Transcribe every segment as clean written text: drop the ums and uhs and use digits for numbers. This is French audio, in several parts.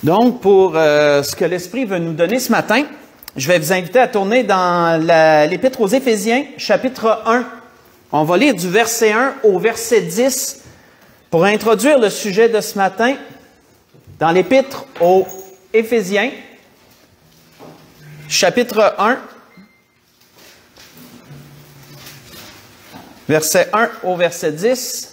Donc, pour ce que l'Esprit veut nous donner ce matin, je vais vous inviter à tourner dans l'Épître aux Éphésiens, chapitre 1. On va lire du verset 1 au verset 10 pour introduire le sujet de ce matin dans l'Épître aux Éphésiens, chapitre 1, verset 1 au verset 10.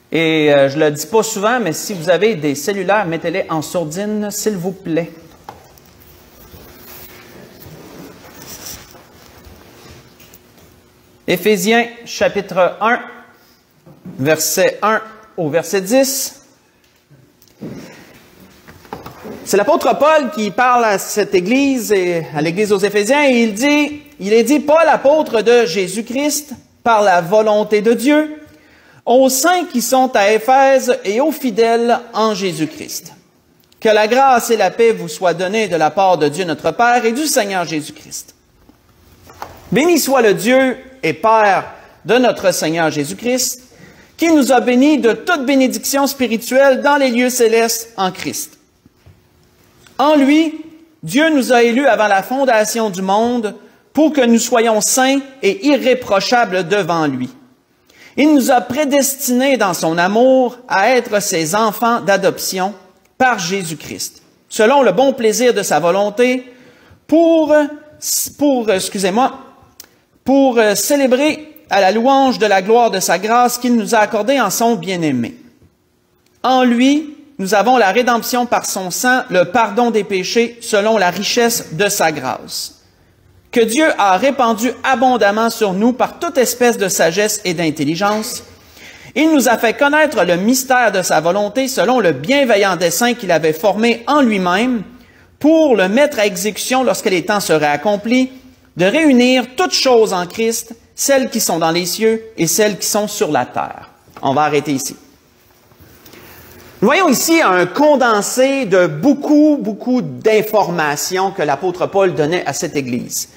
Et je le dis pas souvent, mais si vous avez des cellulaires, mettez-les en sourdine, s'il vous plaît. Éphésiens, chapitre 1, verset 1 au verset 10. C'est l'apôtre Paul qui parle à cette église, et à l'église aux Éphésiens, et il est dit, Paul, apôtre de Jésus-Christ, par la volonté de Dieu, aux saints qui sont à Éphèse et aux fidèles en Jésus-Christ. Que la grâce et la paix vous soient données de la part de Dieu notre Père et du Seigneur Jésus-Christ. Béni soit le Dieu et Père de notre Seigneur Jésus-Christ, qui nous a bénis de toute bénédiction spirituelle dans les lieux célestes en Christ. En lui, Dieu nous a élus avant la fondation du monde pour que nous soyons saints et irréprochables devant lui. Il nous a prédestinés dans son amour à être ses enfants d'adoption par Jésus-Christ, selon le bon plaisir de sa volonté, pour célébrer à la louange de la gloire de sa grâce qu'il nous a accordée en son bien-aimé. En lui, nous avons la rédemption par son sang, le pardon des péchés selon la richesse de sa grâce, que Dieu a répandu abondamment sur nous par toute espèce de sagesse et d'intelligence. Il nous a fait connaître le mystère de sa volonté selon le bienveillant dessein qu'il avait formé en lui-même pour le mettre à exécution lorsque les temps seraient accomplis, de réunir toutes choses en Christ, celles qui sont dans les cieux et celles qui sont sur la terre. On va arrêter ici. Nous voyons ici un condensé de beaucoup d'informations que l'apôtre Paul donnait à cette Église.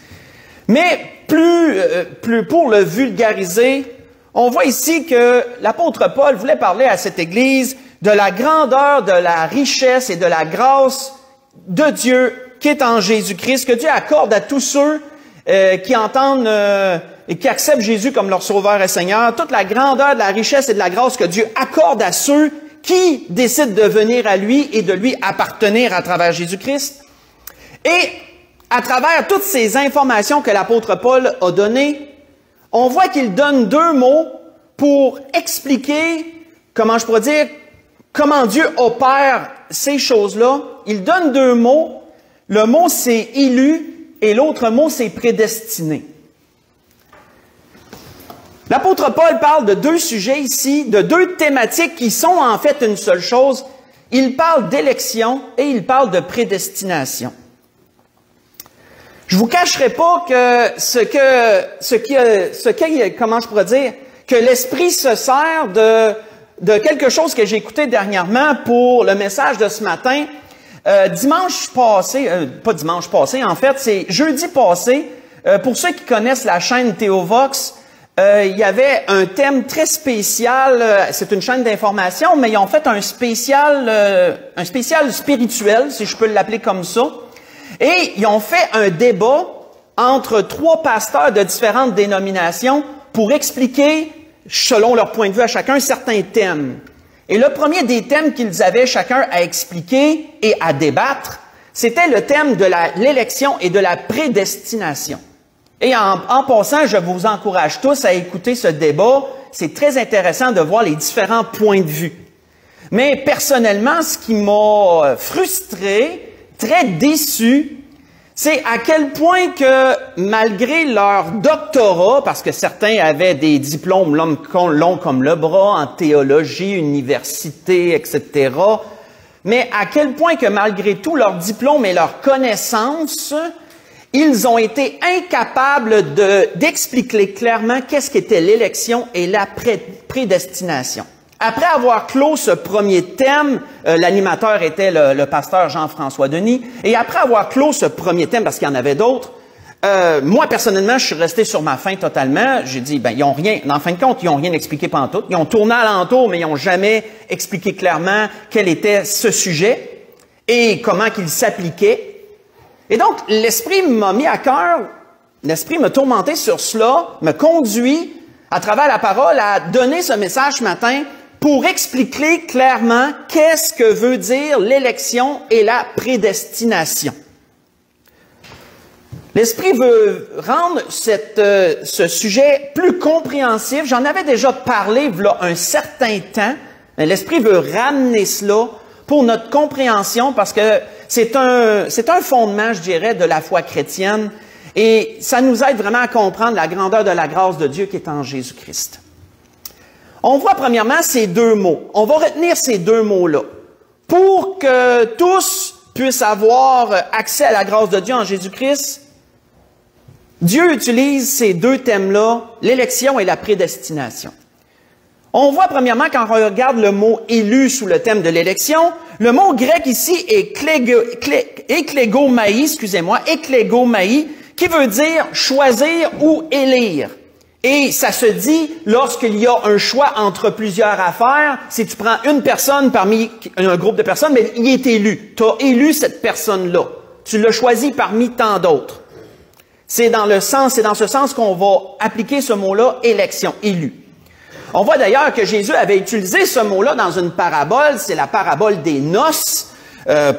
Mais plus pour le vulgariser, on voit ici que l'apôtre Paul voulait parler à cette Église de la grandeur, de la richesse et de la grâce de Dieu qui est en Jésus-Christ, que Dieu accorde à tous ceux qui entendent et qui acceptent Jésus comme leur Sauveur et Seigneur, toute la grandeur, de la richesse et de la grâce que Dieu accorde à ceux qui décident de venir à lui et de lui appartenir à travers Jésus-Christ. Et à travers toutes ces informations que l'apôtre Paul a données, on voit qu'il donne deux mots pour expliquer, comment Dieu opère ces choses-là. Il donne deux mots. Le mot, c'est « élu » et l'autre mot, c'est « prédestiné ». L'apôtre Paul parle de deux sujets ici, de deux thématiques qui sont en fait une seule chose. Il parle d'élection et il parle de prédestination. Je vous cacherai pas que que l'Esprit se sert de quelque chose que j'ai écouté dernièrement pour le message de ce matin. Dimanche passé, en fait, c'est jeudi passé. Pour ceux qui connaissent la chaîne Théovox, il y avait un thème très spécial. C'est une chaîne d'information, mais ils ont fait un spécial spirituel, si je peux l'appeler comme ça. Et ils ont fait un débat entre trois pasteurs de différentes dénominations pour expliquer, selon leur point de vue à chacun, certains thèmes. Et le premier des thèmes qu'ils avaient chacun à expliquer et à débattre, c'était le thème de l'élection et de la prédestination. Et en passant, je vous encourage tous à écouter ce débat. C'est très intéressant de voir les différents points de vue. Mais personnellement, ce qui m'a frustré, très déçu, c'est à quel point que malgré leur doctorat, parce que certains avaient des diplômes longs comme le bras, en théologie, université, etc., mais à quel point que malgré tout leurs diplômes et leurs connaissances, ils ont été incapables d'expliquer clairement qu'est-ce qu'était l'élection et la prédestination. Après avoir clos ce premier thème, l'animateur était le pasteur Jean-François Denis, et après avoir clos ce premier thème, parce qu'il y en avait d'autres, moi, personnellement, je suis resté sur ma faim totalement. J'ai dit, ils ont rien, en fin de compte, ils n'ont rien expliqué pantoute. Ils ont tourné alentour, mais ils n'ont jamais expliqué clairement quel était ce sujet. et comment qu'il s'appliquait. Et donc, l'Esprit m'a mis à cœur, l'Esprit m'a tourmenté sur cela, me conduit à travers la parole à donner ce message ce matin pour expliquer clairement qu'est-ce que veut dire l'élection et la prédestination. L'Esprit veut rendre ce sujet plus compréhensif. J'en avais déjà parlé il y a un certain temps, mais l'Esprit veut ramener cela pour notre compréhension parce que c'est un fondement, je dirais, de la foi chrétienne et ça nous aide vraiment à comprendre la grandeur de la grâce de Dieu qui est en Jésus-Christ. On voit premièrement ces deux mots. On va retenir ces deux mots-là. Pour que tous puissent avoir accès à la grâce de Dieu en Jésus-Christ, Dieu utilise ces deux thèmes-là, l'élection et la prédestination. On voit premièrement, quand on regarde le mot « élu » sous le thème de l'élection, le mot grec ici est eklegomai, eklegomai, qui veut dire « choisir » ou « élire ». Et ça se dit, lorsqu'il y a un choix entre plusieurs affaires, si tu prends une personne parmi un groupe de personnes, mais il est élu. Tu as élu cette personne-là. Tu l'as choisi parmi tant d'autres. C'est dans ce sens qu'on va appliquer ce mot-là, élection, élu. On voit d'ailleurs que Jésus avait utilisé ce mot-là dans une parabole, c'est la parabole des noces.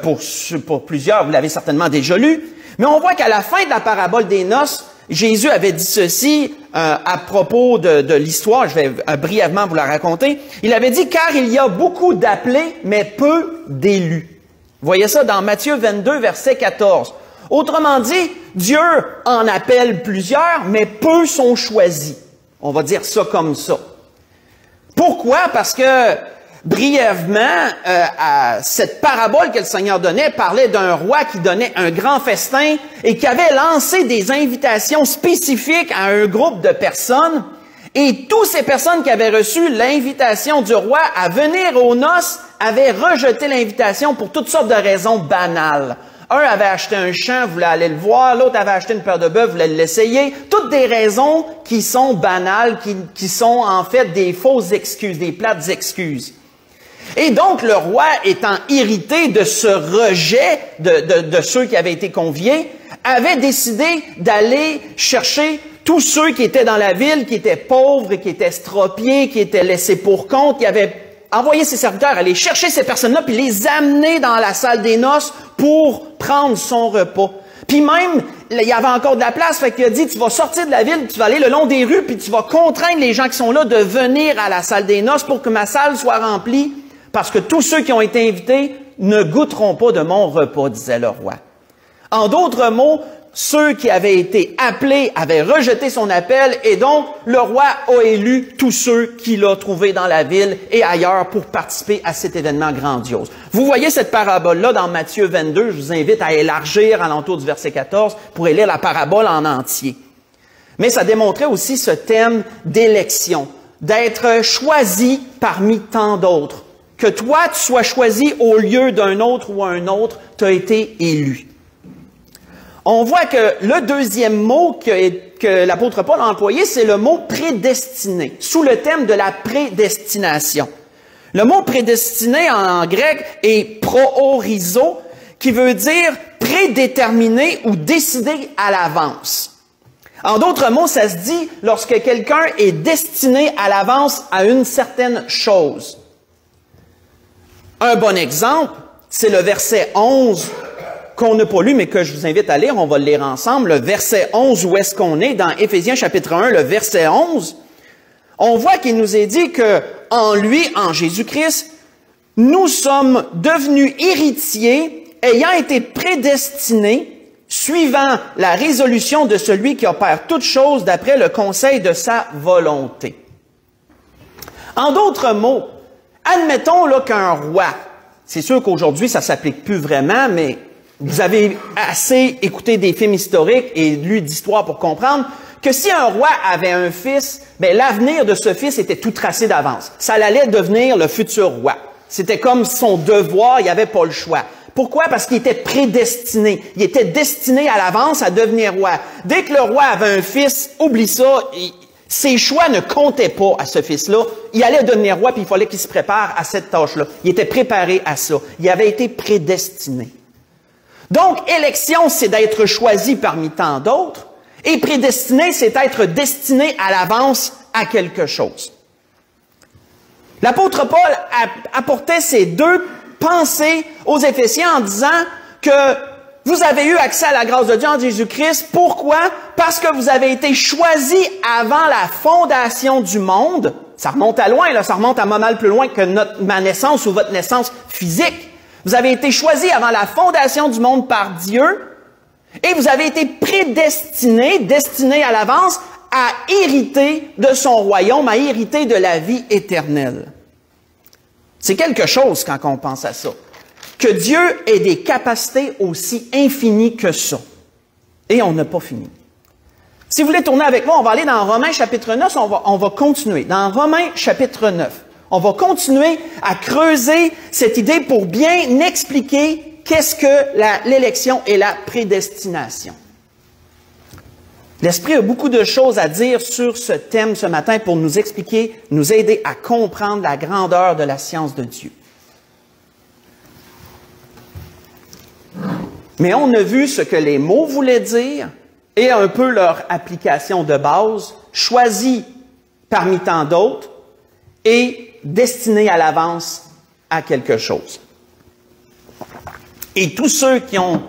Pour plusieurs, vous l'avez certainement déjà lu. Mais on voit qu'à la fin de la parabole des noces, Jésus avait dit ceci à propos de l'histoire, je vais brièvement vous la raconter. Il avait dit, car il y a beaucoup d'appelés, mais peu d'élus. Vous voyez ça dans Matthieu 22, verset 14. Autrement dit, Dieu en appelle plusieurs, mais peu sont choisis. On va dire ça comme ça. Pourquoi? Parce que, brièvement, cette parabole que le Seigneur donnait parlait d'un roi qui donnait un grand festin et qui avait lancé des invitations spécifiques à un groupe de personnes. Et toutes ces personnes qui avaient reçu l'invitation du roi à venir aux noces avaient rejeté l'invitation pour toutes sortes de raisons banales. Un avait acheté un champ, voulait aller le voir. L'autre avait acheté une paire de bœufs, voulait l'essayer. Toutes des raisons qui sont banales, qui sont en fait des fausses excuses, des plates excuses. Et donc, le roi, étant irrité de ce rejet de ceux qui avaient été conviés, avait décidé d'aller chercher tous ceux qui étaient dans la ville, qui étaient pauvres, qui étaient estropiés, qui étaient laissés pour compte, qui avaient envoyé ses serviteurs aller chercher ces personnes-là, puis les amener dans la salle des noces pour prendre son repas. Puis même, il y avait encore de la place, fait qu'il a dit, tu vas sortir de la ville, tu vas aller le long des rues, puis tu vas contraindre les gens qui sont là de venir à la salle des noces pour que ma salle soit remplie, parce que tous ceux qui ont été invités ne goûteront pas de mon repas, disait le roi. En d'autres mots, ceux qui avaient été appelés avaient rejeté son appel et donc le roi a élu tous ceux qu'il a trouvés dans la ville et ailleurs pour participer à cet événement grandiose. Vous voyez cette parabole-là dans Matthieu 22, je vous invite à élargir à l'entour du verset 14 pour lire la parabole en entier. Mais ça démontrait aussi ce thème d'élection, d'être choisi parmi tant d'autres. Que toi, tu sois choisi au lieu d'un autre ou un autre, tu as été élu. On voit que le deuxième mot que l'apôtre Paul a employé, c'est le mot prédestiné, sous le thème de la prédestination. Le mot prédestiné en grec est proorizo, qui veut dire prédéterminé ou décidé à l'avance. En d'autres mots, ça se dit lorsque quelqu'un est destiné à l'avance à une certaine chose. Un bon exemple, c'est le verset 11 qu'on n'a pas lu, mais que je vous invite à lire, on va le lire ensemble. Le verset 11, où est-ce qu'on est? Dans Éphésiens chapitre 1, le verset 11, on voit qu'il nous est dit que en lui, en Jésus-Christ, nous sommes devenus héritiers, ayant été prédestinés, suivant la résolution de celui qui opère toutes choses d'après le conseil de sa volonté. En d'autres mots, admettons là qu'un roi, c'est sûr qu'aujourd'hui ça s'applique plus vraiment, mais vous avez assez écouté des films historiques et lu d'histoire pour comprendre que si un roi avait un fils, ben l'avenir de ce fils était tout tracé d'avance. Ça allait devenir le futur roi. C'était comme son devoir, il n'y avait pas le choix. Pourquoi? Parce qu'il était prédestiné. Il était destiné à l'avance à devenir roi. Dès que le roi avait un fils, oublie ça, Ses choix ne comptaient pas à ce fils-là. Il allait devenir roi, puis il fallait qu'il se prépare à cette tâche-là. Il était préparé à ça. Il avait été prédestiné. Donc, élection, c'est d'être choisi parmi tant d'autres. Et prédestiné, c'est être destiné à l'avance à quelque chose. L'apôtre Paul apportait ces deux pensées aux Éphésiens en disant que vous avez eu accès à la grâce de Dieu en Jésus-Christ. Pourquoi? Parce que vous avez été choisis avant la fondation du monde. Ça remonte à loin, là, ça remonte à pas mal plus loin que ma naissance ou votre naissance physique. Vous avez été choisis avant la fondation du monde par Dieu et vous avez été prédestinés, destinés à l'avance, à hériter de son royaume, à hériter de la vie éternelle. C'est quelque chose quand on pense à ça. Que Dieu ait des capacités aussi infinies que ça. Et on n'a pas fini. Si vous voulez tourner avec moi, on va aller dans Romains chapitre 9, on va continuer. Dans Romains chapitre 9, on va continuer à creuser cette idée pour bien expliquer qu'est-ce que l'élection et la prédestination. L'Esprit a beaucoup de choses à dire sur ce thème ce matin pour nous expliquer, nous aider à comprendre la grandeur de la science de Dieu. Mais on a vu ce que les mots voulaient dire et un peu leur application de base, choisie parmi tant d'autres et destinée à l'avance à quelque chose. Et tous ceux qui ont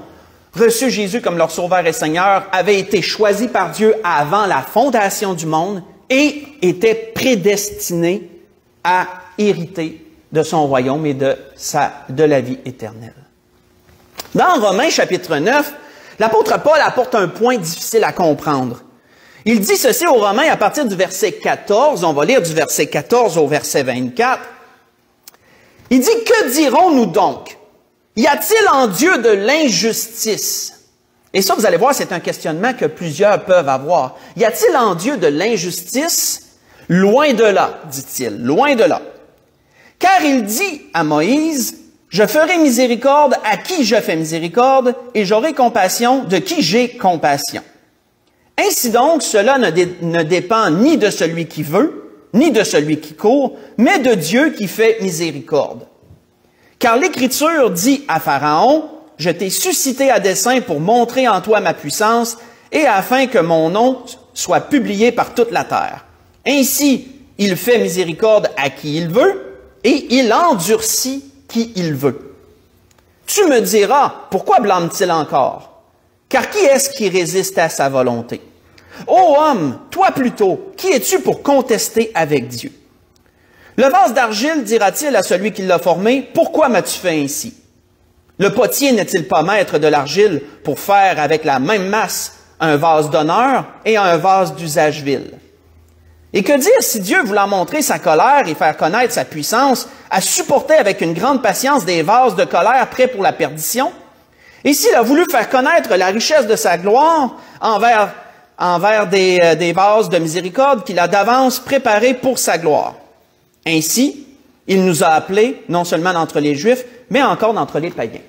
reçu Jésus comme leur Sauveur et Seigneur avaient été choisis par Dieu avant la fondation du monde et étaient prédestinés à hériter de son royaume et de la vie éternelle. Dans Romains chapitre 9, l'apôtre Paul apporte un point difficile à comprendre. Il dit ceci aux Romains à partir du verset 14, on va lire du verset 14 au verset 24. Il dit, « Que dirons-nous donc? Y a-t-il en Dieu de l'injustice? » Et ça, vous allez voir, c'est un questionnement que plusieurs peuvent avoir. Y a-t-il en Dieu de l'injustice? Loin de là, dit-il, loin de là. Car il dit à Moïse, « Je ferai miséricorde à qui je fais miséricorde, et j'aurai compassion de qui j'ai compassion. » Ainsi donc, cela ne dépend ni de celui qui veut, ni de celui qui court, mais de Dieu qui fait miséricorde. Car l'Écriture dit à Pharaon, « Je t'ai suscité à dessein pour montrer en toi ma puissance, et afin que mon nom soit publié par toute la terre. Ainsi, il fait miséricorde à qui il veut, et il endurcit qui il veut. Tu me diras, pourquoi blâme-t-il encore? Car qui est-ce qui résiste à sa volonté? Ô homme, toi plutôt, qui es-tu pour contester avec Dieu? Le vase d'argile dira-t-il à celui qui l'a formé, pourquoi m'as-tu fait ainsi? Le potier n'est-il pas maître de l'argile pour faire avec la même masse un vase d'honneur et un vase d'usage vil? Et que dire si Dieu, voulant montrer sa colère et faire connaître sa puissance, a supporté avec une grande patience des vases de colère prêts pour la perdition? Et s'il a voulu faire connaître la richesse de sa gloire envers des vases de miséricorde qu'il a d'avance préparés pour sa gloire? Ainsi, il nous a appelés, non seulement d'entre les Juifs, mais encore d'entre les païens.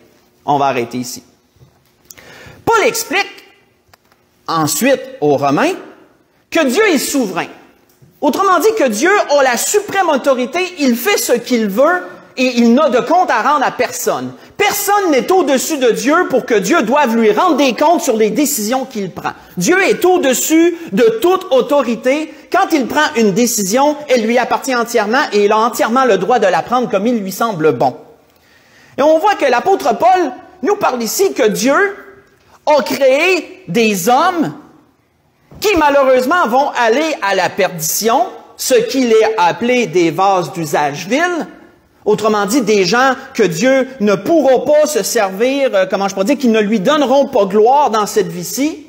On va arrêter ici. Paul explique ensuite aux Romains que Dieu est souverain. Autrement dit, que Dieu a la suprême autorité, il fait ce qu'il veut et il n'a de compte à rendre à personne. Personne n'est au-dessus de Dieu pour que Dieu doive lui rendre des comptes sur les décisions qu'il prend. Dieu est au-dessus de toute autorité. Quand il prend une décision, elle lui appartient entièrement et il a entièrement le droit de la prendre comme il lui semble bon. Et on voit que l'apôtre Paul nous parle ici que Dieu a créé des hommes qui malheureusement vont aller à la perdition, ce qu'il est appelé des vases d'usage vil, autrement dit des gens que Dieu ne pourra pas se servir, qui ne lui donneront pas gloire dans cette vie-ci.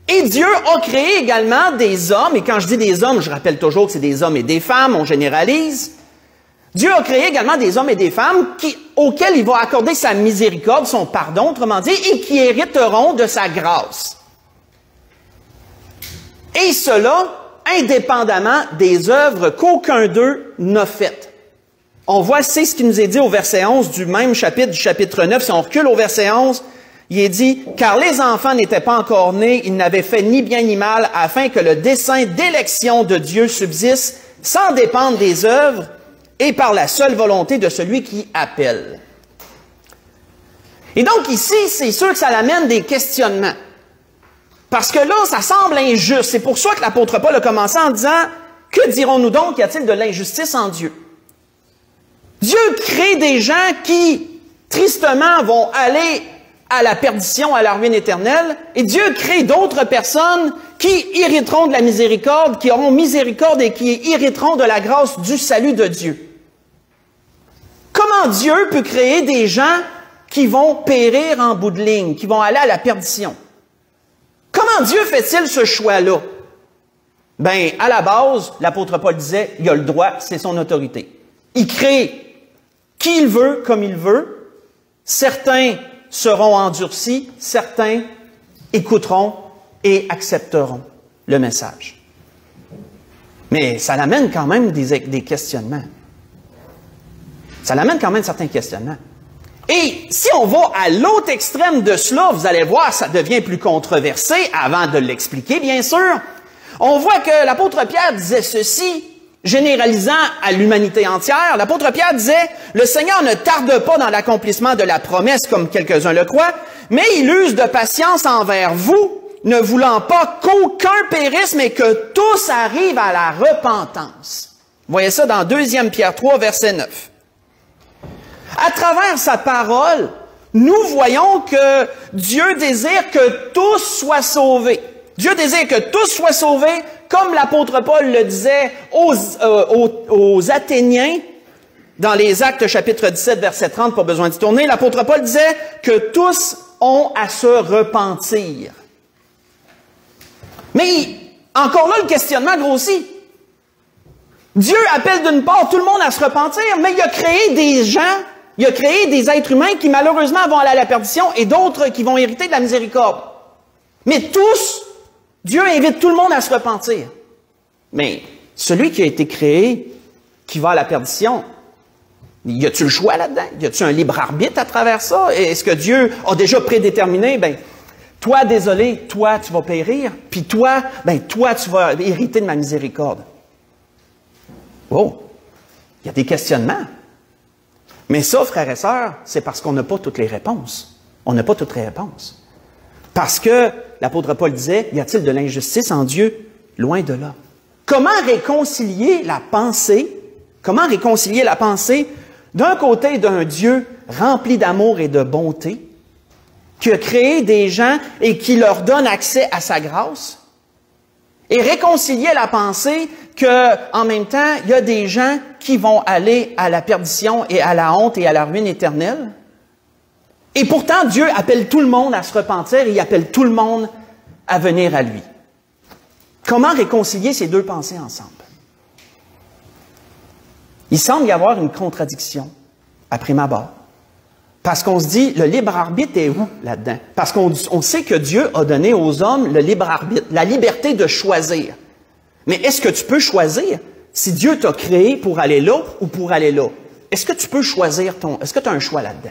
Et Dieu a créé également des hommes, et quand je dis des hommes, je rappelle toujours que c'est des hommes et des femmes, on généralise. Dieu a créé également des hommes et des femmes auxquels il va accorder sa miséricorde, son pardon, autrement dit, et qui hériteront de sa grâce. Et cela, indépendamment des œuvres qu'aucun d'eux n'a faites. On voit, c'est ce qui nous est dit au verset 11 du même chapitre, du chapitre 9. Si on recule au verset 11, Il est dit, « Car les enfants n'étaient pas encore nés, ils n'avaient fait ni bien ni mal, afin que le dessein d'élection de Dieu subsiste, sans dépendre des œuvres, et par la seule volonté de celui qui appelle. » Et donc ici, c'est sûr que ça amène des questionnements. Parce que là, ça semble injuste. C'est pour ça que l'apôtre Paul a commencé en disant, « Que dirons-nous donc? Y a-t-il de l'injustice en Dieu? » Dieu crée des gens qui, tristement, vont aller à la perdition, à la ruine éternelle, et Dieu crée d'autres personnes qui hériteront de la miséricorde, qui auront miséricorde et qui hériteront de la grâce du salut de Dieu. Comment Dieu peut créer des gens qui vont périr en bout de ligne, qui vont aller à la perdition? Comment Dieu fait-il ce choix-là? Ben, à la base, l'apôtre Paul disait, il a le droit, c'est son autorité. Il crée qui il veut, comme il veut. Certains seront endurcis, certains écouteront et accepteront le message. Mais ça l'amène quand même des questionnements. Ça l'amène quand même certains questionnements. Et si on va à l'autre extrême de cela, vous allez voir, ça devient plus controversé, avant de l'expliquer, bien sûr. On voit que l'apôtre Pierre disait ceci, généralisant à l'humanité entière. L'apôtre Pierre disait, « Le Seigneur ne tarde pas dans l'accomplissement de la promesse, comme quelques-uns le croient, mais il use de patience envers vous, ne voulant pas qu'aucun périsse, mais que tous arrivent à la repentance. » Vous voyez ça dans 2 Pierre 3, verset 9. À travers sa parole, nous voyons que Dieu désire que tous soient sauvés. Dieu désire que tous soient sauvés, comme l'apôtre Paul le disait aux Athéniens, dans les Actes chapitre 17, verset 30, pas besoin d'y tourner, l'apôtre Paul disait que tous ont à se repentir. Mais encore là, le questionnement grossit. Dieu appelle d'une part tout le monde à se repentir, mais il a créé des gens, il a créé des êtres humains qui malheureusement vont aller à la perdition et d'autres qui vont hériter de la miséricorde. Mais tous, Dieu invite tout le monde à se repentir. Mais celui qui a été créé, qui va à la perdition, y a-t-il le choix là-dedans? Y a-t-il un libre arbitre à travers ça? Est-ce que Dieu a déjà prédéterminé, ben, toi, désolé, toi, tu vas périr, puis toi, ben, toi, tu vas hériter de ma miséricorde. Oh! Il y a des questionnements. Mais ça, frères et sœurs, c'est parce qu'on n'a pas toutes les réponses. On n'a pas toutes les réponses. Parce que l'apôtre Paul disait, y a-t-il de l'injustice en Dieu? Loin de là. Comment réconcilier la pensée? Comment réconcilier la pensée d'un côté d'un Dieu rempli d'amour et de bonté, qui a créé des gens et qui leur donne accès à sa grâce, et réconcilier la pensée qu'en même temps, il y a des gens qui vont aller à la perdition et à la honte et à la ruine éternelle. Et pourtant, Dieu appelle tout le monde à se repentir et il appelle tout le monde à venir à lui. Comment réconcilier ces deux pensées ensemble? Il semble y avoir une contradiction, à prime abord. Parce qu'on se dit, le libre arbitre est où là-dedans? Parce qu'on sait que Dieu a donné aux hommes le libre arbitre, la liberté de choisir. Mais est-ce que tu peux choisir si Dieu t'a créé pour aller là ou pour aller là? Est-ce que tu peux choisir est-ce que tu as un choix là-dedans?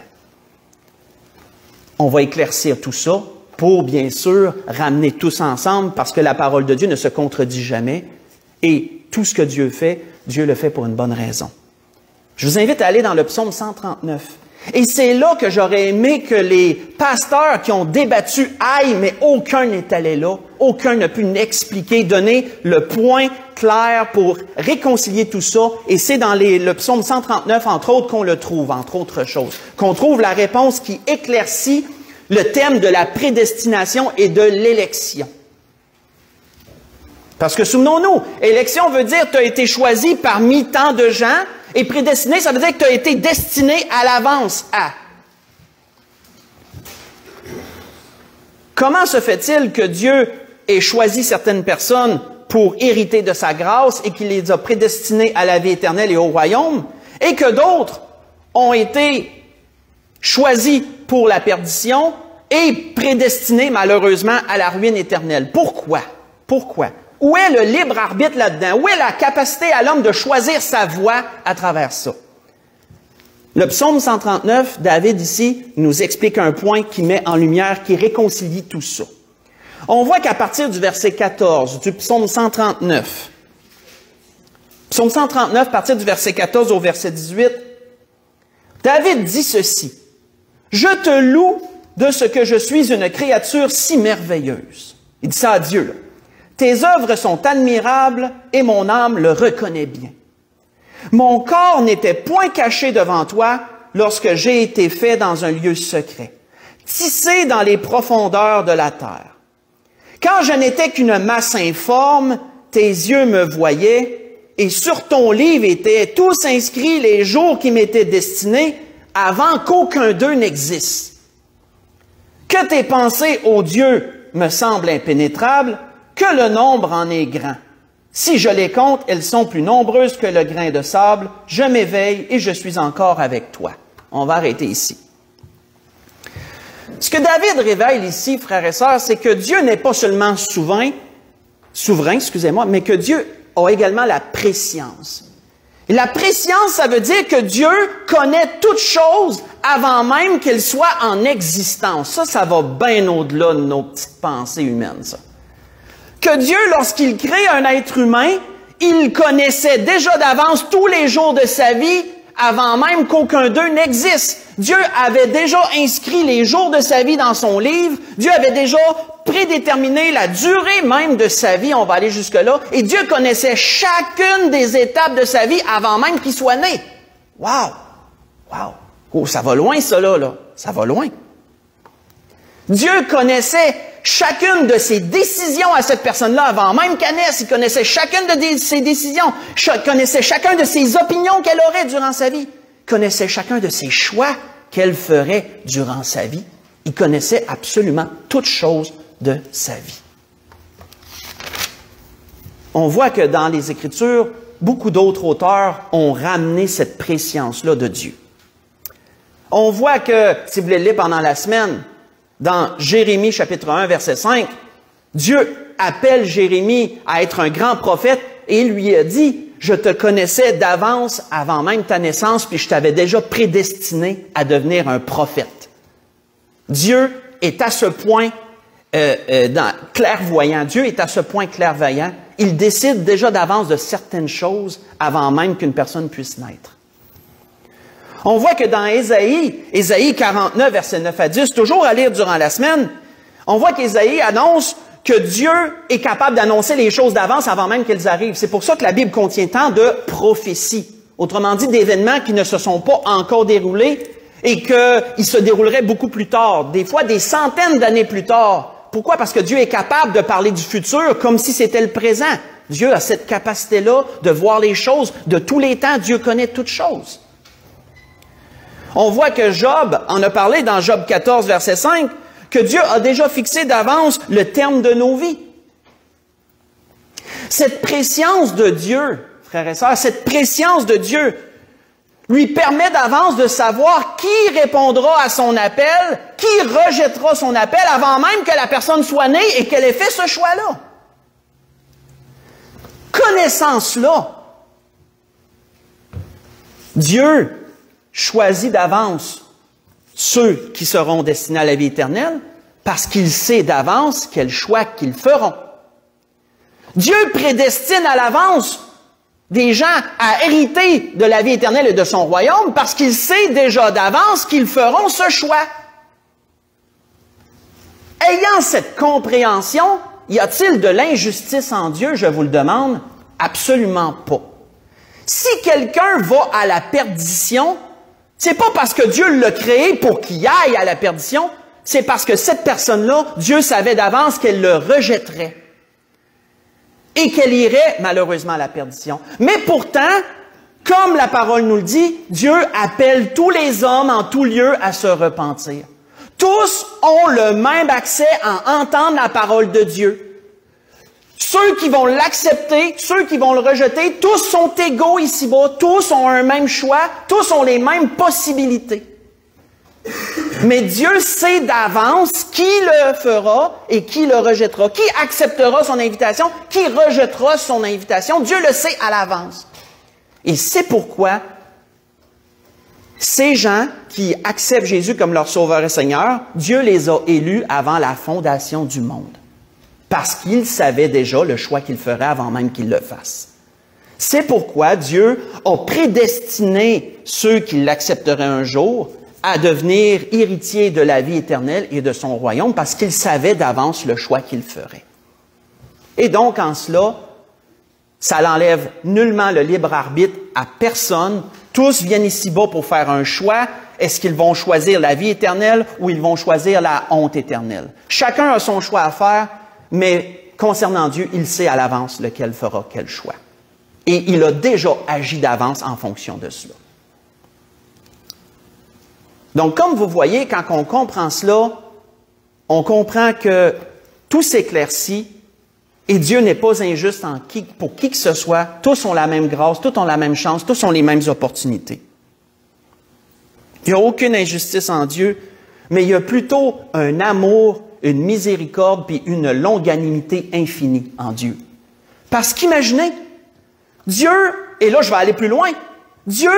On va éclaircir tout ça pour, bien sûr, ramener tous ensemble parce que la parole de Dieu ne se contredit jamais et tout ce que Dieu fait, Dieu le fait pour une bonne raison. Je vous invite à aller dans le psaume 139. Et c'est là que j'aurais aimé que les pasteurs qui ont débattu aillent, mais aucun n'est allé là. Aucun n'a pu expliquer, donner le point clair pour réconcilier tout ça. Et c'est dans le psaume 139, entre autres, qu'on le trouve, entre autres choses. Qu'on trouve la réponse qui éclaircit le thème de la prédestination et de l'élection. Parce que souvenons-nous, élection veut dire que tu as été choisi parmi tant de gens, et prédestiné, ça veut dire que tu as été destiné à l'avance à. Comment se fait-il que Dieu ait choisi certaines personnes pour hériter de sa grâce et qu'il les a prédestinés à la vie éternelle et au royaume, et que d'autres ont été choisis pour la perdition et prédestinés malheureusement à la ruine éternelle? Pourquoi? Pourquoi? Où est le libre arbitre là-dedans? Où est la capacité à l'homme de choisir sa voie à travers ça? Le psaume 139, David ici nous explique un point qui met en lumière, qui réconcilie tout ça. On voit qu'à partir du verset 14 du psaume 139, psaume 139, à partir du verset 14 au verset 18, David dit ceci: « Je te loue de ce que je suis une créature si merveilleuse. » Il dit ça à Dieu, là. « Tes œuvres sont admirables et mon âme le reconnaît bien. Mon corps n'était point caché devant toi lorsque j'ai été fait dans un lieu secret, tissé dans les profondeurs de la terre. Quand je n'étais qu'une masse informe, tes yeux me voyaient, et sur ton livre étaient tous inscrits les jours qui m'étaient destinés avant qu'aucun d'eux n'existe. Que tes pensées, ô Dieu, me semblent impénétrables, que le nombre en est grand. Si je les compte, elles sont plus nombreuses que le grain de sable. Je m'éveille et je suis encore avec toi. » On va arrêter ici. Ce que David révèle ici, frères et sœurs, c'est que Dieu n'est pas seulement souverain, mais que Dieu a également la préscience. Et la préscience, ça veut dire que Dieu connaît toutes choses avant même qu'elles soient en existence. Ça va bien au-delà de nos petites pensées humaines, ça. Que Dieu, lorsqu'il crée un être humain, il connaissait déjà d'avance tous les jours de sa vie avant même qu'aucun d'eux n'existe. Dieu avait déjà inscrit les jours de sa vie dans son livre. Dieu avait déjà prédéterminé la durée même de sa vie. On va aller jusque-là. Et Dieu connaissait chacune des étapes de sa vie avant même qu'il soit né. Wow! Wow! Oh, ça va loin, ça, là. Ça va loin. Dieu connaissait chacune de ses décisions à cette personne-là avant même qu'elle naisse. Il connaissait chacune de ses décisions. Il connaissait chacun de ses opinions qu'elle aurait durant sa vie. Il connaissait chacun de ses choix qu'elle ferait durant sa vie. Il connaissait absolument toutes choses de sa vie. On voit que dans les Écritures, beaucoup d'autres auteurs ont ramené cette préscience-là de Dieu. On voit que, si vous voulez le lire pendant la semaine, dans Jérémie chapitre 1, verset 5, Dieu appelle Jérémie à être un grand prophète et il lui a dit, « Je te connaissais d'avance avant même ta naissance, puis je t'avais déjà prédestiné à devenir un prophète. » Dieu est à ce point clairvoyant. Dieu est à ce point clairvoyant. Il décide déjà d'avance de certaines choses avant même qu'une personne puisse naître. On voit que dans Ésaïe 49, versets 9 à 10, toujours à lire durant la semaine, on voit qu'Ésaïe annonce que Dieu est capable d'annoncer les choses d'avance avant même qu'elles arrivent. C'est pour ça que la Bible contient tant de prophéties. Autrement dit, d'événements qui ne se sont pas encore déroulés et qu'ils se dérouleraient beaucoup plus tard, des fois des centaines d'années plus tard. Pourquoi? Parce que Dieu est capable de parler du futur comme si c'était le présent. Dieu a cette capacité-là de voir les choses de tous les temps. Dieu connaît toutes choses. On voit que Job en a parlé dans Job 14, verset 5, que Dieu a déjà fixé d'avance le terme de nos vies. Cette préscience de Dieu, frères et sœurs, cette préscience de Dieu lui permet d'avance de savoir qui répondra à son appel, qui rejettera son appel avant même que la personne soit née et qu'elle ait fait ce choix-là. Connaissance-là. Dieu choisit d'avance ceux qui seront destinés à la vie éternelle parce qu'il sait d'avance quel choix qu'ils feront. Dieu prédestine à l'avance des gens à hériter de la vie éternelle et de son royaume parce qu'il sait déjà d'avance qu'ils feront ce choix. Ayant cette compréhension, y a-t-il de l'injustice en Dieu? Je vous le demande. Absolument pas. Si quelqu'un va à la perdition, c'est pas parce que Dieu l'a créé pour qu'il aille à la perdition, c'est parce que cette personne-là, Dieu savait d'avance qu'elle le rejetterait et qu'elle irait malheureusement à la perdition. Mais pourtant, comme la parole nous le dit, Dieu appelle tous les hommes en tout lieu à se repentir. Tous ont le même accès à entendre la parole de Dieu. Ceux qui vont l'accepter, ceux qui vont le rejeter, tous sont égaux ici-bas, tous ont un même choix, tous ont les mêmes possibilités. Mais Dieu sait d'avance qui le fera et qui le rejettera, qui acceptera son invitation, qui rejettera son invitation. Dieu le sait à l'avance. Et c'est pourquoi Ces gens qui acceptent Jésus comme leur Sauveur et Seigneur, Dieu les a élus avant la fondation du monde. Parce qu'il savait déjà le choix qu'il ferait avant même qu'il le fasse. C'est pourquoi Dieu a prédestiné ceux qui l'accepteraient un jour à devenir héritiers de la vie éternelle et de son royaume, parce qu'il savait d'avance le choix qu'il ferait. Et donc, en cela, ça n'enlève nullement le libre arbitre à personne. Tous viennent ici-bas pour faire un choix. Est-ce qu'ils vont choisir la vie éternelle ou ils vont choisir la honte éternelle? Chacun a son choix à faire, mais concernant Dieu, il sait à l'avance lequel fera quel choix. Et il a déjà agi d'avance en fonction de cela. Donc, comme vous voyez, quand on comprend cela, on comprend que tout s'éclaircit et Dieu n'est pas injuste pour qui que ce soit. Tous ont la même grâce, tous ont la même chance, tous ont les mêmes opportunités. Il n'y a aucune injustice en Dieu, mais il y a plutôt un amour, une miséricorde puis une longanimité infinie en Dieu. Parce qu'imaginez, Dieu, et là je vais aller plus loin, Dieu,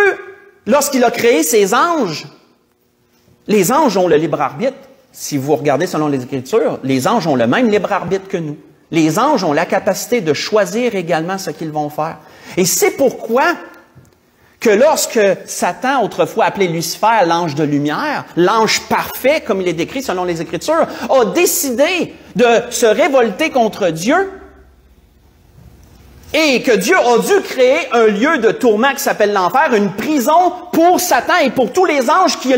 lorsqu'il a créé ses anges, les anges ont le libre arbitre. Si vous regardez selon les Écritures, les anges ont le même libre arbitre que nous. Les anges ont la capacité de choisir également ce qu'ils vont faire. Et c'est pourquoi que lorsque Satan, autrefois appelé Lucifer, l'ange de lumière, l'ange parfait, comme il est décrit selon les Écritures, a décidé de se révolter contre Dieu, et que Dieu a dû créer un lieu de tourment qui s'appelle l'enfer, une prison pour Satan et pour tous les anges qui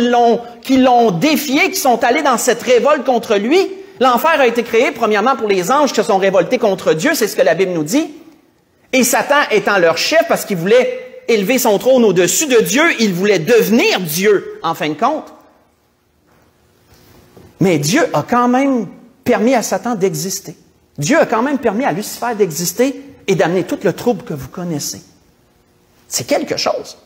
l'ont défié, qui sont allés dans cette révolte contre lui. L'enfer a été créé, premièrement, pour les anges qui se sont révoltés contre Dieu, c'est ce que la Bible nous dit. Et Satan étant leur chef, parce qu'il voulait élever son trône au-dessus de Dieu, il voulait devenir Dieu, en fin de compte. Mais Dieu a quand même permis à Satan d'exister. Dieu a quand même permis à Lucifer d'exister et d'amener tout le trouble que vous connaissez. C'est quelque chose.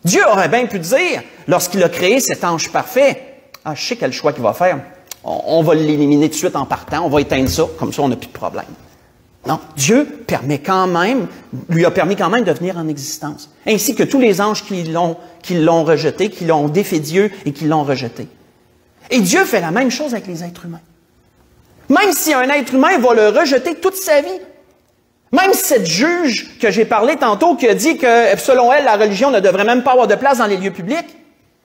Dieu aurait bien pu dire, lorsqu'il a créé cet ange parfait, « Ah, je sais quel choix qu'il va faire. On va l'éliminer tout de suite en partant, on va éteindre ça, comme ça on n'a plus de problème. » Non, Dieu lui a permis quand même de venir en existence. Ainsi que tous les anges qui l'ont rejeté, qui l'ont défié Dieu et qui l'ont rejeté. Et Dieu fait la même chose avec les êtres humains. Même si un être humain va le rejeter toute sa vie, même cette juge que j'ai parlé tantôt, qui a dit que, selon elle, la religion ne devrait même pas avoir de place dans les lieux publics,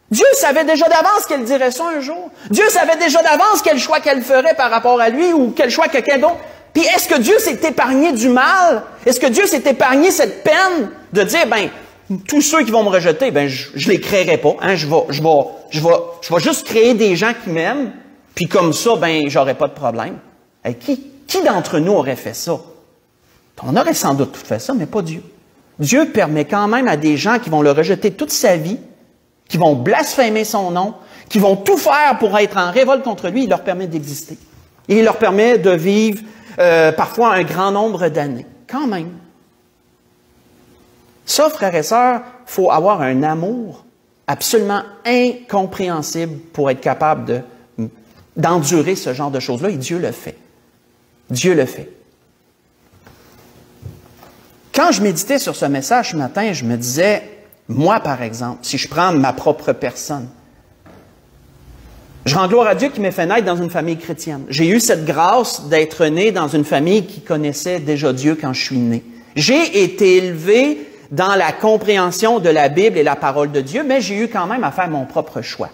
Dieu savait déjà d'avance qu'elle dirait ça un jour. Dieu savait déjà d'avance quel choix qu'elle ferait par rapport à lui ou quel choix que quelqu'un d'autre. Puis est-ce que Dieu s'est épargné du mal? Est-ce que Dieu s'est épargné cette peine de dire, tous ceux qui vont me rejeter, je les créerai pas. Hein, je vais juste créer des gens qui m'aiment, puis comme ça, j'aurai pas de problème. Et qui d'entre nous aurait fait ça? On aurait sans doute tout fait ça, mais pas Dieu. Dieu permet quand même à des gens qui vont le rejeter toute sa vie, qui vont blasphémer son nom, qui vont tout faire pour être en révolte contre lui, il leur permet d'exister. Et il leur permet de vivre parfois un grand nombre d'années. Quand même. Ça, frères et sœurs, il faut avoir un amour absolument incompréhensible pour être capable d'endurer ce genre de choses-là, et Dieu le fait. Dieu le fait. Quand je méditais sur ce message ce matin, je me disais, moi par exemple, si je prends ma propre personne, je rends gloire à Dieu qui m'a fait naître dans une famille chrétienne. J'ai eu cette grâce d'être né dans une famille qui connaissait déjà Dieu quand je suis né. J'ai été élevé dans la compréhension de la Bible et la parole de Dieu, mais j'ai eu quand même à faire mon propre choix.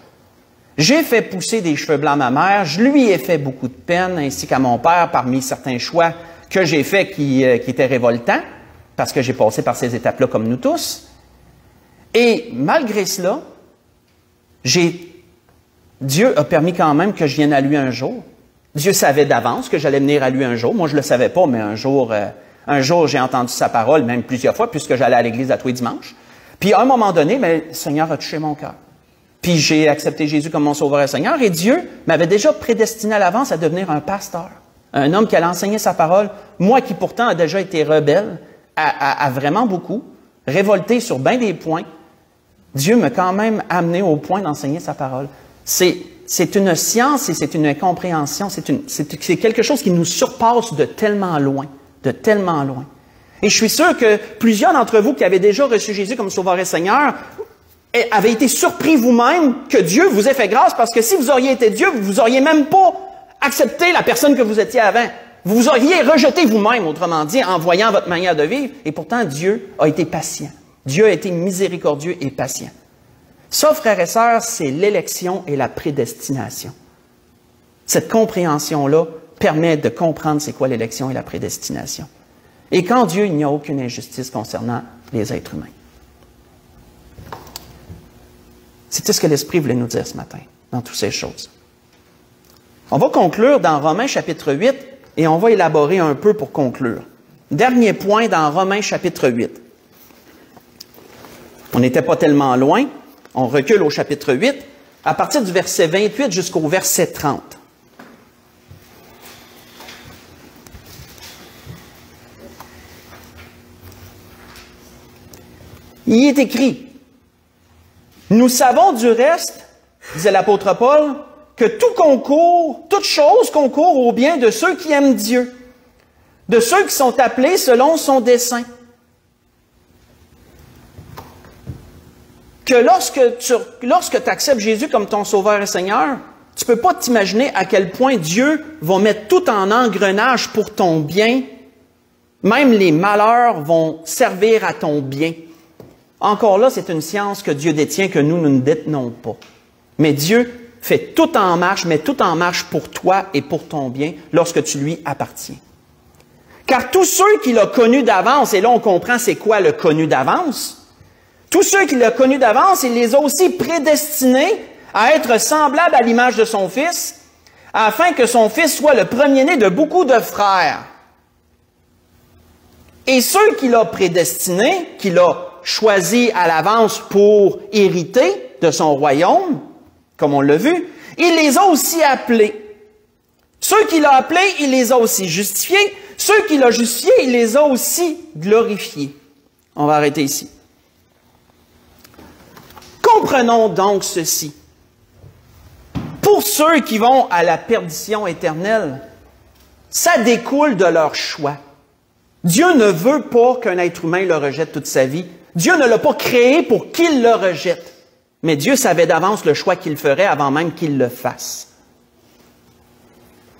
J'ai fait pousser des cheveux blancs à ma mère, je lui ai fait beaucoup de peine, ainsi qu'à mon père, parmi certains choix que j'ai faits qui étaient révoltants, parce que j'ai passé par ces étapes-là comme nous tous. Et malgré cela, Dieu a permis quand même que je vienne à lui un jour. Dieu savait d'avance que j'allais venir à lui un jour. Moi, je ne le savais pas, mais un jour, j'ai entendu sa parole, même plusieurs fois, puisque j'allais à l'église à tous les dimanches. Puis à un moment donné, le Seigneur a touché mon cœur. Puis j'ai accepté Jésus comme mon Sauveur et Seigneur, et Dieu m'avait déjà prédestiné à l'avance à devenir un pasteur. Un homme qui allait enseigner sa parole. Moi qui pourtant a déjà été rebelle, à vraiment beaucoup, révolté sur bien des points, Dieu m'a quand même amené au point d'enseigner sa parole. C'est une science et c'est une incompréhension, c'est quelque chose qui nous surpasse de tellement loin, de tellement loin. Et je suis sûr que plusieurs d'entre vous qui avez déjà reçu Jésus comme Sauveur et Seigneur, avez été surpris vous-même que Dieu vous ait fait grâce, parce que si vous auriez été Dieu, vous auriez même pas accepté la personne que vous étiez avant. Vous vous auriez rejeté vous-même, autrement dit, en voyant votre manière de vivre. Et pourtant, Dieu a été patient. Dieu a été miséricordieux et patient. Ça, frères et sœurs, c'est l'élection et la prédestination. Cette compréhension-là permet de comprendre c'est quoi l'élection et la prédestination. Et qu'en Dieu, il n'y a aucune injustice concernant les êtres humains. C'était ce que l'Esprit voulait nous dire ce matin, dans toutes ces choses. On va conclure dans Romains chapitre 8, et on va élaborer un peu pour conclure. Dernier point dans Romains chapitre 8. On n'était pas tellement loin. On recule au chapitre 8, à partir du verset 28 jusqu'au verset 30. Il y est écrit, « Nous savons du reste, disait l'apôtre Paul, que toute chose concourt au bien de ceux qui aiment Dieu, de ceux qui sont appelés selon son dessein. » Que lorsque tu acceptes Jésus comme ton Sauveur et Seigneur, tu ne peux pas t'imaginer à quel point Dieu va mettre tout en engrenage pour ton bien. Même les malheurs vont servir à ton bien. Encore là, c'est une science que Dieu détient, que nous ne détenons pas. Mais Dieu fait tout en marche, met tout en marche pour toi et pour ton bien lorsque tu lui appartiens. Car tous ceux qu'il a connus d'avance, et là on comprend c'est quoi le connu d'avance, tous ceux qu'il a connus d'avance, il les a aussi prédestinés à être semblables à l'image de son Fils, afin que son Fils soit le premier-né de beaucoup de frères. Et ceux qu'il a prédestinés, qu'il a choisis à l'avance pour hériter de son royaume, comme on l'a vu, il les a aussi appelés. Ceux qu'il a appelés, il les a aussi justifiés. Ceux qu'il a justifiés, il les a aussi glorifiés. On va arrêter ici. Comprenons donc ceci. Pour ceux qui vont à la perdition éternelle, ça découle de leur choix. Dieu ne veut pas qu'un être humain le rejette toute sa vie. Dieu ne l'a pas créé pour qu'il le rejette. Mais Dieu savait d'avance le choix qu'il ferait avant même qu'il le fasse.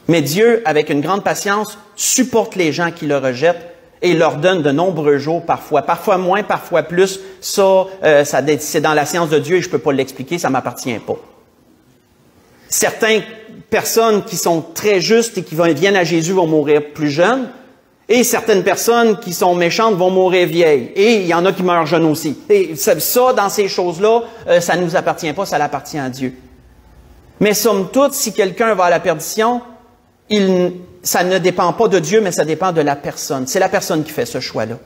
Mais Dieu, avec une grande patience, supporte les gens qui le rejettent et leur donne de nombreux jours parfois moins, parfois plus. Ça, c'est dans la science de Dieu et je ne peux pas l'expliquer, ça ne m'appartient pas. Certaines personnes qui sont très justes et qui viennent à Jésus vont mourir plus jeunes. Et certaines personnes qui sont méchantes vont mourir vieilles. Et il y en a qui meurent jeunes aussi. Et ça, dans ces choses-là, ça ne nous appartient pas, ça appartient à Dieu. Mais somme toute, si quelqu'un va à la perdition, ça ne dépend pas de Dieu, mais ça dépend de la personne. C'est la personne qui fait ce choix-là.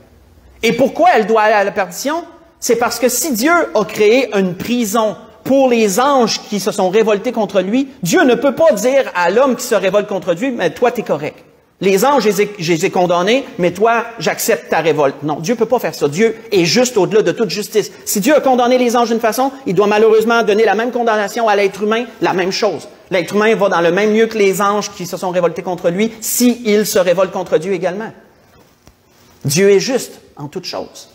Et pourquoi elle doit aller à la perdition? C'est parce que si Dieu a créé une prison pour les anges qui se sont révoltés contre lui, Dieu ne peut pas dire à l'homme qui se révolte contre lui, mais toi, tu es correct. Les anges, je les ai condamnés, mais toi, j'accepte ta révolte. Non, Dieu ne peut pas faire ça. Dieu est juste au-delà de toute justice. Si Dieu a condamné les anges d'une façon, il doit malheureusement donner la même condamnation à l'être humain, la même chose. L'être humain va dans le même lieu que les anges qui se sont révoltés contre lui, s'il se révolte contre Dieu également. Dieu est juste en toutes choses.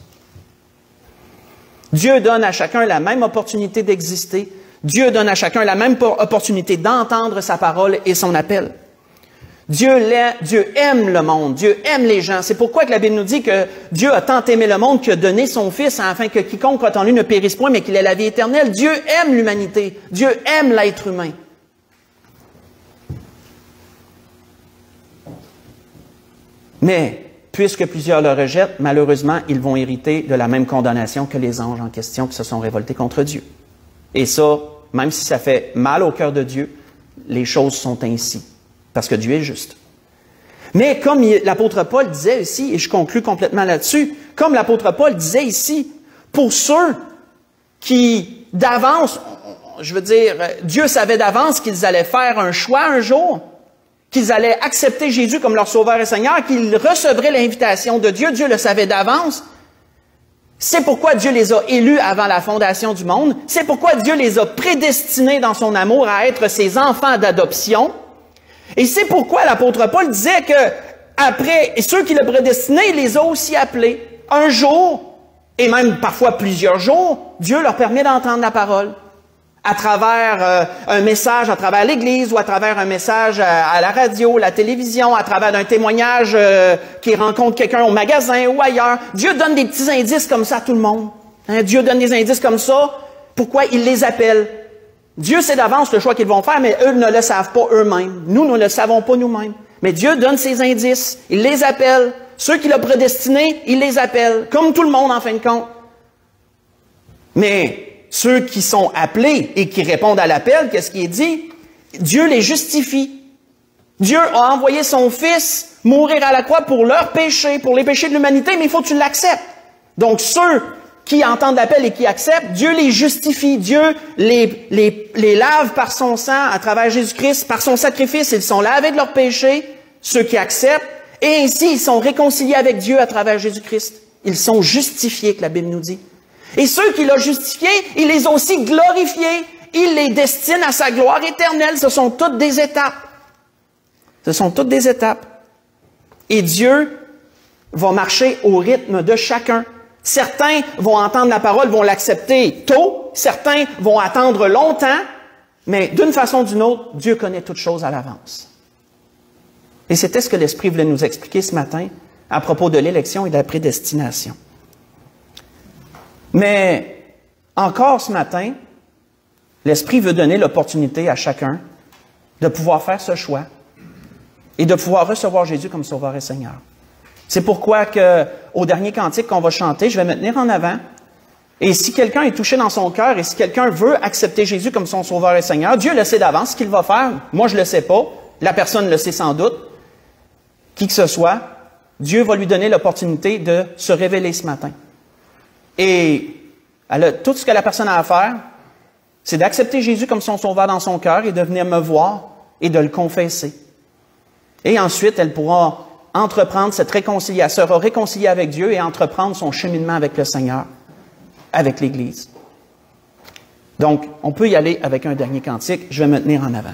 Dieu donne à chacun la même opportunité d'exister. Dieu donne à chacun la même opportunité d'entendre sa parole et son appel. Dieu aime le monde, Dieu aime les gens. C'est pourquoi que la Bible nous dit que Dieu a tant aimé le monde qu'il a donné son Fils afin que quiconque croit en lui ne périsse point, mais qu'il ait la vie éternelle. Dieu aime l'humanité. Dieu aime l'être humain. Mais, puisque plusieurs le rejettent, malheureusement, ils vont hériter de la même condamnation que les anges en question qui se sont révoltés contre Dieu. Et ça, même si ça fait mal au cœur de Dieu, les choses sont ainsi. Parce que Dieu est juste. Mais comme l'apôtre Paul disait ici, et je conclus complètement là-dessus, comme l'apôtre Paul disait ici, pour ceux qui d'avance, je veux dire, Dieu savait d'avance qu'ils allaient faire un choix un jour, qu'ils allaient accepter Jésus comme leur Sauveur et Seigneur, qu'ils recevraient l'invitation de Dieu, Dieu le savait d'avance. C'est pourquoi Dieu les a élus avant la fondation du monde. C'est pourquoi Dieu les a prédestinés dans son amour à être ses enfants d'adoption. Et c'est pourquoi l'apôtre Paul disait que après, et ceux qu'il a prédestinés, il les a aussi appelés. Un jour, et même parfois plusieurs jours, Dieu leur permet d'entendre la parole. À travers un message, à travers l'Église, ou à travers un message à la radio, la télévision, à travers un témoignage qui rencontre quelqu'un au magasin ou ailleurs. Dieu donne des petits indices comme ça à tout le monde. Hein? Dieu donne des indices comme ça. Pourquoi il les appelle? Dieu sait d'avance le choix qu'ils vont faire, mais eux ne le savent pas eux-mêmes. Nous ne le savons pas nous-mêmes. Mais Dieu donne ces indices. Il les appelle. Ceux qu'il a prédestinés, il les appelle. Comme tout le monde, en fin de compte. Mais ceux qui sont appelés et qui répondent à l'appel, qu'est-ce qui est dit? Dieu les justifie. Dieu a envoyé son Fils mourir à la croix pour leurs péchés, pour les péchés de l'humanité, mais il faut que tu l'acceptes. Donc ceux qui entendent l'appel et qui acceptent, Dieu les justifie. Dieu les lave par son sang à travers Jésus-Christ, par son sacrifice, ils sont lavés de leurs péchés, ceux qui acceptent, et ainsi ils sont réconciliés avec Dieu à travers Jésus-Christ. Ils sont justifiés, que la Bible nous dit. Et ceux qu'il a justifiés, il les a aussi glorifiés. Il les destine à sa gloire éternelle. Ce sont toutes des étapes. Ce sont toutes des étapes. Et Dieu va marcher au rythme de chacun. Certains vont entendre la parole, vont l'accepter tôt. Certains vont attendre longtemps. Mais d'une façon ou d'une autre, Dieu connaît toutes choses à l'avance. Et c'était ce que l'Esprit voulait nous expliquer ce matin à propos de l'élection et de la prédestination. Mais encore ce matin, l'Esprit veut donner l'opportunité à chacun de pouvoir faire ce choix et de pouvoir recevoir Jésus comme Sauveur et Seigneur. C'est pourquoi au dernier cantique qu'on va chanter, je vais me tenir en avant. Et si quelqu'un est touché dans son cœur et si quelqu'un veut accepter Jésus comme son Sauveur et Seigneur, Dieu le sait d'avance ce qu'il va faire. Moi, je ne le sais pas. La personne le sait sans doute. Qui que ce soit, Dieu va lui donner l'opportunité de se révéler ce matin. Et tout ce que la personne a à faire, c'est d'accepter Jésus comme son sauveur dans son cœur et de venir me voir et de le confesser. Et ensuite, elle pourra entreprendre cette réconciliation, sera réconciliée avec Dieu et entreprendre son cheminement avec le Seigneur, avec l'Église. Donc, on peut y aller avec un dernier cantique. Je vais me tenir en avant.